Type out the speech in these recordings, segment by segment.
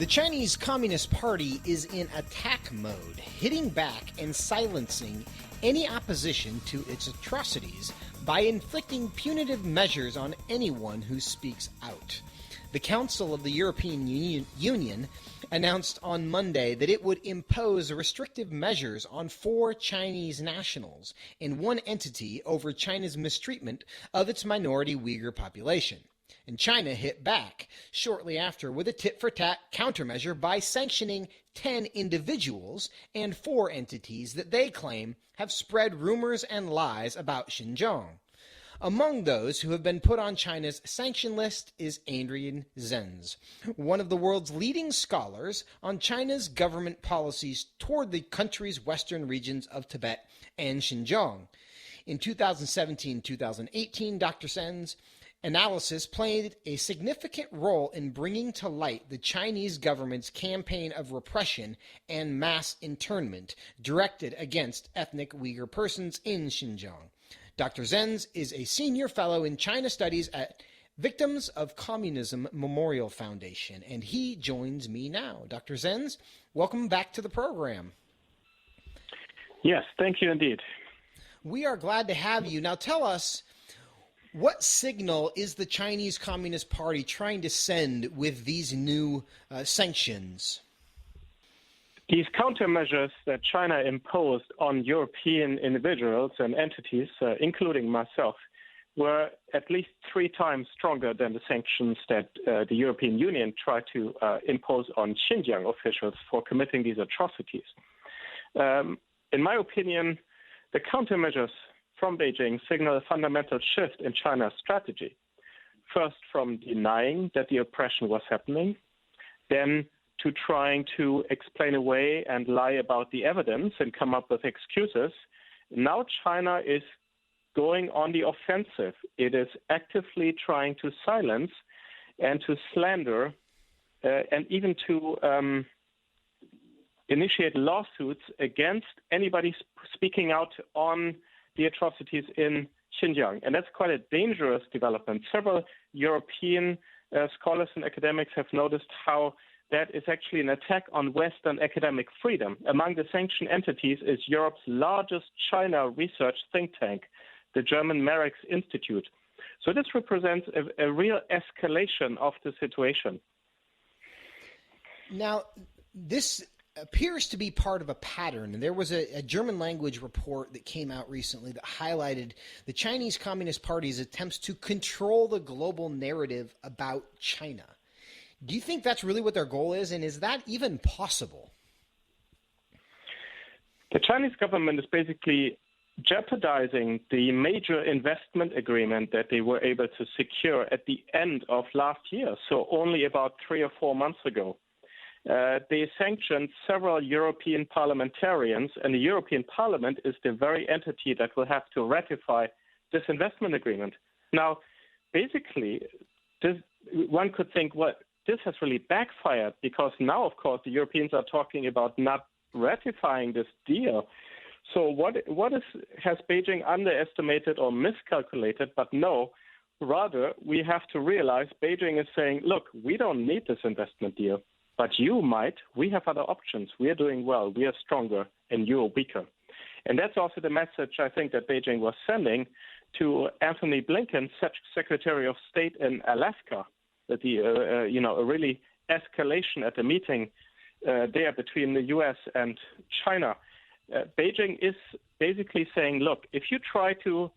The Chinese Communist Party is in attack mode, hitting back and silencing any opposition to its atrocities by inflicting punitive measures on anyone who speaks out. The Council of the European Union announced on Monday that it would impose restrictive measures on 4 Chinese nationals and one entity over China's mistreatment of its minority Uyghur population. And China hit back shortly after with a tit-for-tat countermeasure by sanctioning 10 individuals and 4 entities that they claim have spread rumors and lies about Xinjiang. Among those who have been put on China's sanction list is Adrian Zenz, one of the world's leading scholars on China's government policies toward the country's western regions of Tibet and Xinjiang. In 2017-2018, Dr. Zenz analysis played a significant role in bringing to light the Chinese government's campaign of repression and mass internment directed against ethnic Uyghur persons in Xinjiang. Dr. Zenz is a senior fellow in China Studies at Victims of Communism Memorial Foundation, and he joins me now. Dr. Zenz, welcome back to the program. Yes, thank you indeed. We are glad to have you. Now tell us, what signal is the Chinese Communist Party trying to send with these new sanctions? These countermeasures that China imposed on European individuals and entities, including myself, were at least 3 times stronger than the sanctions that the European Union tried to impose on Xinjiang officials for committing these atrocities. In my opinion, the countermeasures from Beijing signal a fundamental shift in China's strategy. First, from denying that the oppression was happening, then to trying to explain away and lie about the evidence and come up with excuses. Now China is going on the offensive. It is actively trying to silence and to slander and even to initiate lawsuits against anybody speaking out on the atrocities in Xinjiang. And that's quite a dangerous development. Several European scholars and academics have noticed how that is actually an attack on Western academic freedom. Among the sanctioned entities is Europe's largest China research think tank, the German Marx Institute. So this represents a real escalation of the situation. Now, this appears to be part of a pattern. There was a German language report that came out recently that highlighted the Chinese Communist Party's attempts to control the global narrative about China. Do you think that's really what their goal is, and is that even possible? The Chinese government is basically jeopardizing the major investment agreement that they were able to secure at the end of last year, so only about 3 or 4 months ago. They sanctioned several European parliamentarians, and the European Parliament is the very entity that will have to ratify this investment agreement. Now, basically, one could think, well, this has really backfired because now, of course, the Europeans are talking about not ratifying this deal. So has Beijing underestimated or miscalculated? But no, rather, we have to realize Beijing is saying, look, we don't need this investment deal. But you might. We have other options. We are doing well. We are stronger, and you are weaker. And that's also the message I think that Beijing was sending to Anthony Blinken, Secretary of State in Alaska, that a really escalation at the meeting there between the U.S. and China. Beijing is basically saying, look, if you try to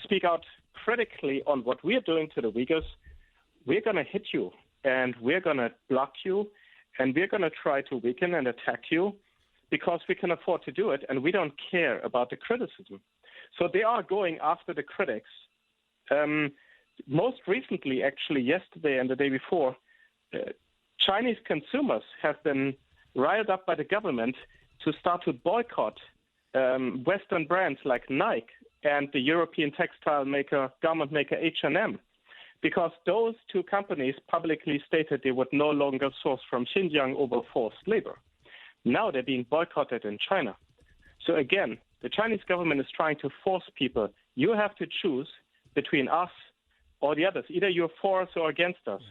speak out critically on what we are doing to the Uyghurs, we're going to hit you. And we're going to block you, and we're going to try to weaken and attack you because we can afford to do it, and we don't care about the criticism. So they are going after the critics. Most recently, actually, yesterday and the day before, Chinese consumers have been riled up by the government to start to boycott Western brands like Nike and the European textile maker, garment maker H&M. Because those 2 companies publicly stated they would no longer source from Xinjiang over forced labor. Now they're being boycotted in China. So again, the Chinese government is trying to force people, you have to choose between us or the others. Either you're for us or against us.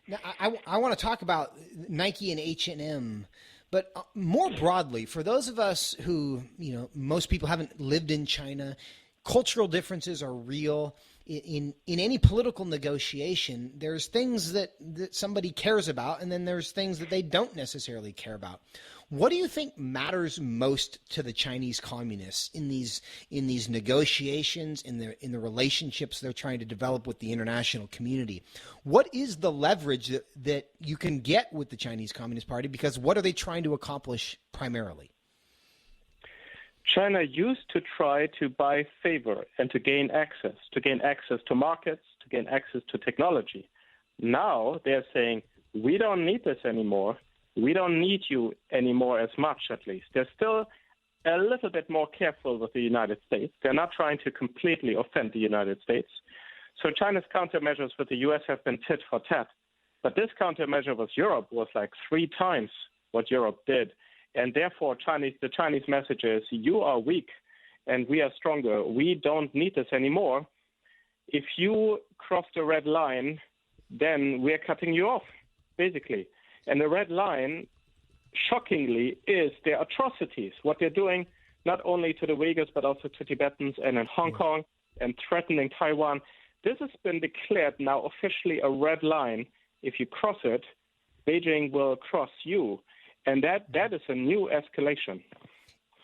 Now, I want to talk about Nike and H&M, but more broadly, for those of us who, most people haven't lived in China, cultural differences are real. In any political negotiation, there's things that somebody cares about, and then there's things that they don't necessarily care about. What do you think matters most to the Chinese communists in these negotiations, in the relationships they're trying to develop with the international community? What is the leverage that you can get with the Chinese Communist Party? Because what are they trying to accomplish primarily? China used to try to buy favor and to gain access to markets, to gain access to technology. Now they're saying, we don't need this anymore. We don't need you anymore as much, at least. They're still a little bit more careful with the United States. They're not trying to completely offend the United States. So China's countermeasures with the U.S. have been tit for tat. But this countermeasure with Europe was like 3 times what Europe did. And therefore, the Chinese message is, you are weak and we are stronger. We don't need this anymore. If you cross the red line, then we're cutting you off, basically. And the red line, shockingly, is their atrocities, what they're doing not only to the Uyghurs but also to Tibetans and in Hong Kong and threatening Taiwan. This has been declared now officially a red line. If you cross it, Beijing will cross you. And that is a new escalation.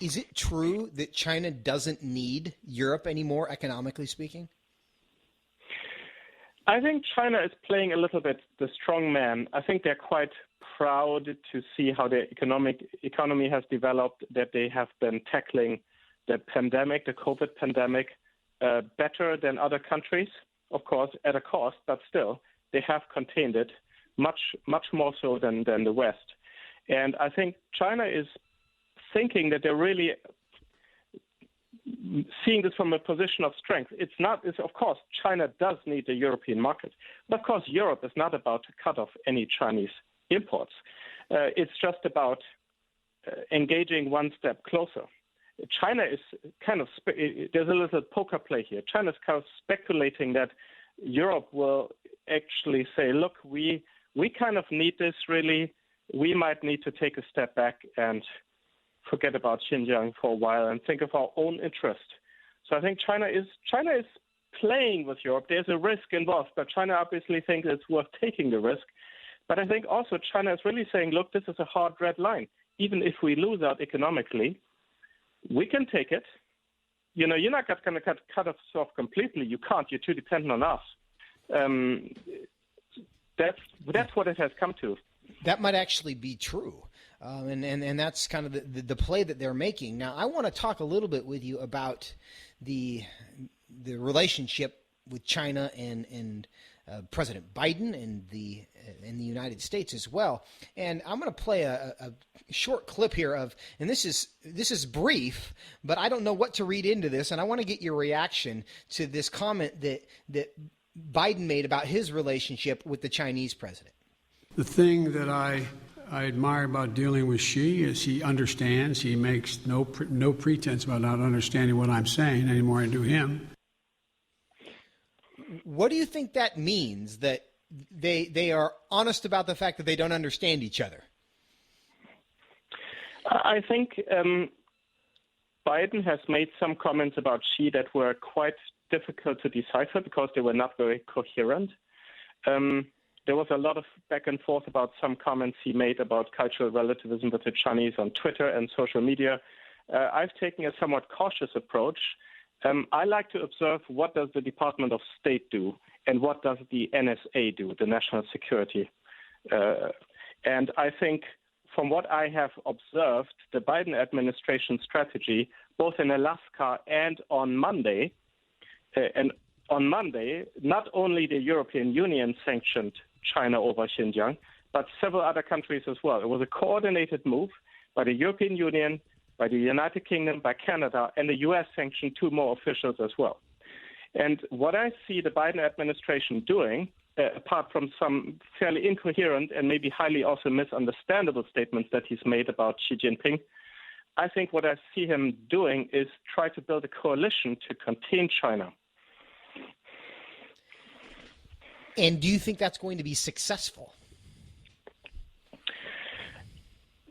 Is it true that China doesn't need Europe anymore, economically speaking? I think China is playing a little bit the strong man. I think they're quite proud to see how their economy has developed, that they have been tackling the pandemic, the COVID pandemic, better than other countries, of course, at a cost, but still, they have contained it much, much more so than the West. And I think China is thinking that they're really seeing this from a position of strength. Of course, China does need the European market. But of course, Europe is not about to cut off any Chinese imports. It's just about engaging one step closer. China is there's a little poker play here. China is kind of speculating that Europe will actually say, look, we kind of need this really. We might need to take a step back and forget about Xinjiang for a while and think of our own interest. So I think China is playing with Europe. There's a risk involved, but China obviously thinks it's worth taking the risk. But I think also China is really saying, look, this is a hard red line. Even if we lose out economically, we can take it. You're not going to cut us off completely. You can't. You're too dependent on us. That's what it has come to. That might actually be true. And that's kind of the play that they're making. Now, I want to talk a little bit with you about the relationship with China and President Biden and the United States as well. And I'm going to play a short clip here and this is brief, but I don't know what to read into this, and I want to get your reaction to this comment that Biden made about his relationship with the Chinese president. The thing that I admire about dealing with Xi is he understands. He makes no pretense about not understanding what I'm saying any more than I do him. What do you think that means, that they are honest about the fact that they don't understand each other? I think Biden has made some comments about Xi that were quite difficult to decipher because they were not very coherent. There was a lot of back and forth about some comments he made about cultural relativism with the Chinese on Twitter and social media. I've taken a somewhat cautious approach. I like to observe what does the Department of State do and what does the NSA do, the National Security. And I think from what I have observed, the Biden administration strategy, both in Alaska and on Monday, not only the European Union sanctioned China over Xinjiang, but several other countries as well. It was a coordinated move by the European Union, by the United Kingdom, by Canada, and the U.S. sanctioned 2 more officials as well. And what I see the Biden administration doing, apart from some fairly incoherent and maybe highly also misunderstandable statements that he's made about Xi Jinping, I think what I see him doing is try to build a coalition to contain China. And do you think that's going to be successful?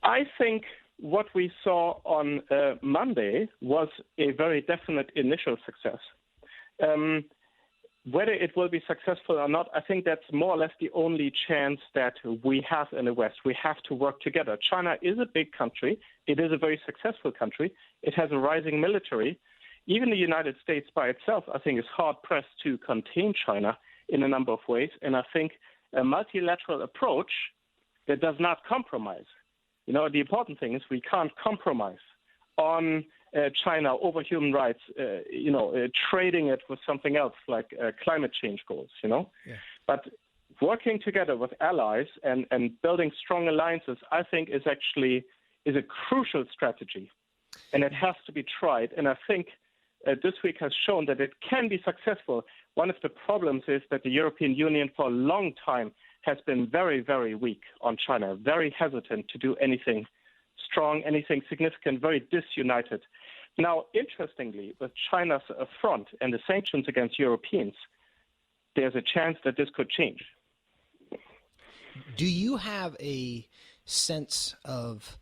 I think what we saw on Monday was a very definite initial success. Whether it will be successful or not, I think that's more or less the only chance that we have in the West. We have to work together. China is a big country. It is a very successful country. It has a rising military. Even the United States by itself, I think, is hard-pressed to contain China in a number of ways. And I think a multilateral approach that does not compromise. The important thing is we can't compromise on China over human rights, trading it with something else like climate change goals, Yeah. But working together with allies and building strong alliances, I think is a crucial strategy. And it has to be tried. And I think this week has shown that it can be successful. One of the problems is that the European Union for a long time has been very, very weak on China, very hesitant to do anything strong, anything significant, very disunited. Now, interestingly, with China's front and the sanctions against Europeans, there's a chance that this could change. Do you have a sense of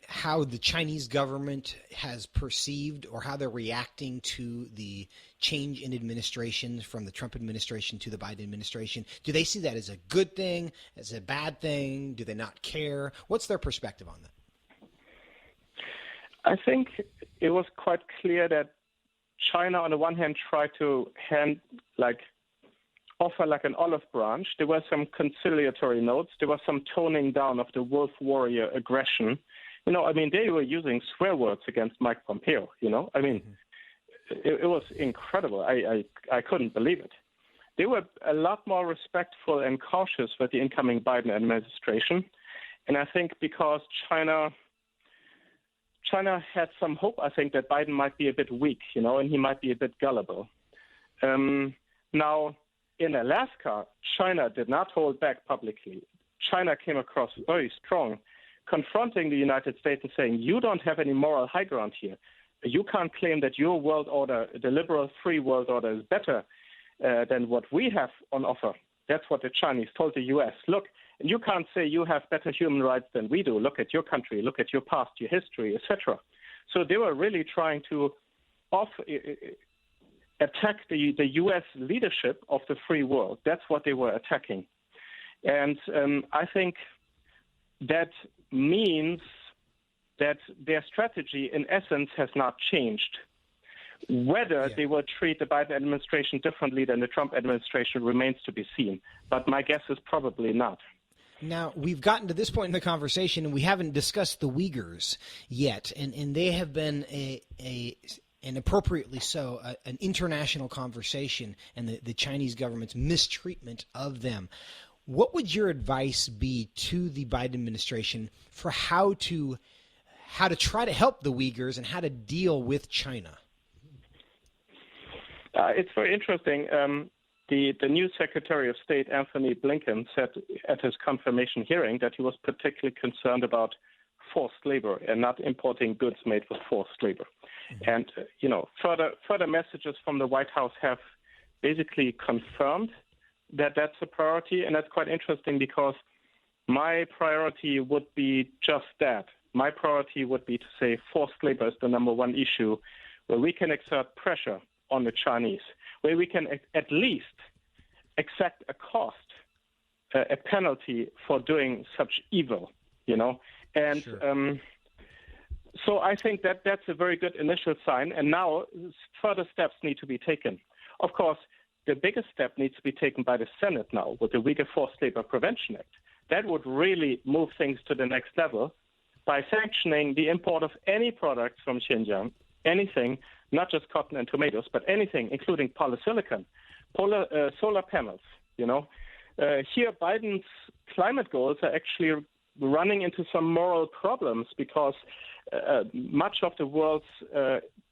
how the Chinese government has perceived or how they're reacting to the change in administration from the Trump administration to the Biden administration? Do they see that as a good thing, as a bad thing? Do they not care? What's their perspective on that? I think it was quite clear that China, on the one hand, tried to offer like an olive branch. There were some conciliatory notes. There was some toning down of the wolf warrior aggression. They were using swear words against Mike Pompeo, It was incredible. I couldn't believe it. They were a lot more respectful and cautious with the incoming Biden administration. And I think because China had some hope, I think, that Biden might be a bit weak, and he might be a bit gullible. Now, in Alaska, China did not hold back publicly. China came across very strong, confronting the United States and saying, you don't have any moral high ground here. You can't claim that your world order, the liberal free world order, is better than what we have on offer. That's what the Chinese told the U.S. Look, and you can't say you have better human rights than we do. Look at your country, look at your past, your history, etc. So they were really trying to attack the U.S. leadership of the free world. That's what they were attacking. And I think that means that their strategy, in essence, has not changed. Whether they will treat the Biden administration differently than the Trump administration remains to be seen. But my guess is probably not. Now, we've gotten to this point in the conversation, and we haven't discussed the Uyghurs yet. And they have been and appropriately so, an international conversation and the Chinese government's mistreatment of them. What would your advice be to the Biden administration for how to try to help the Uyghurs and how to deal with China? It's very interesting. The new Secretary of State, Anthony Blinken, said at his confirmation hearing that he was particularly concerned about forced labor and not importing goods made with forced labor. Mm-hmm. And, further messages from the White House have basically confirmed that that's a priority. And that's quite interesting because my priority would be just that. My priority would be to say forced labor is the number one issue where we can exert pressure on the Chinese, where we can at least exact a cost, a penalty for doing such evil, And sure. So I think that that's a very good initial sign. And now further steps need to be taken. Of course, the biggest step needs to be taken by the Senate now with the Uyghur Forced Labor Prevention Act. That would really move things to the next level by sanctioning the import of any products from Xinjiang, anything, not just cotton and tomatoes, but anything, including polysilicon, solar panels, Here, Biden's climate goals are actually running into some moral problems because much of the world's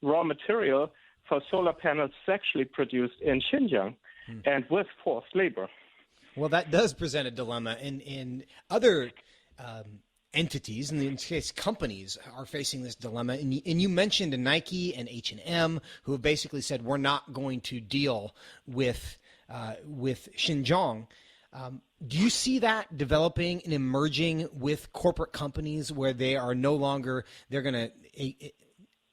raw material for solar panels is actually produced in Xinjiang and with forced labor. Well, that does present a dilemma. In other entities, in this case companies, are facing this dilemma. And you mentioned Nike and H&M, who have basically said, we're not going to deal with Xinjiang. Do you see that developing and emerging with corporate companies where they are no longer, they're going to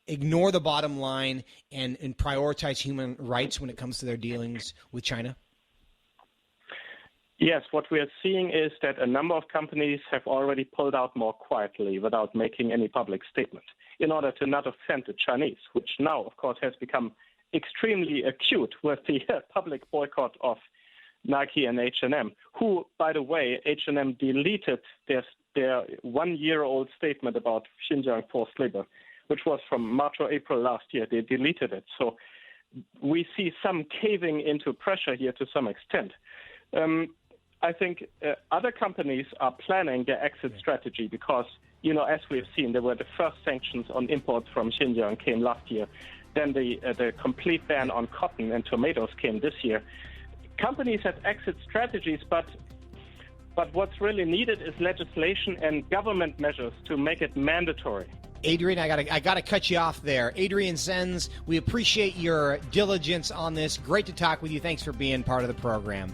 ignore the bottom line and prioritize human rights when it comes to their dealings with China? Yes, what we are seeing is that a number of companies have already pulled out more quietly without making any public statement in order to not offend the Chinese, which now, of course, has become extremely acute with the public boycott of Nike and H&M, who, by the way, H&M deleted their 1 year old statement about Xinjiang forced labor, which was from March or April last year. They deleted it. So we see some caving into pressure here to some extent. I think other companies are planning their exit strategy because, as we've seen, there were the first sanctions on imports from Xinjiang came last year. Then the complete ban on cotton and tomatoes came this year. Companies have exit strategies, but what's really needed is legislation and government measures to make it mandatory. Adrian, I gotta cut you off there. Adrian Zenz, we appreciate your diligence on this. Great to talk with you. Thanks for being part of the program.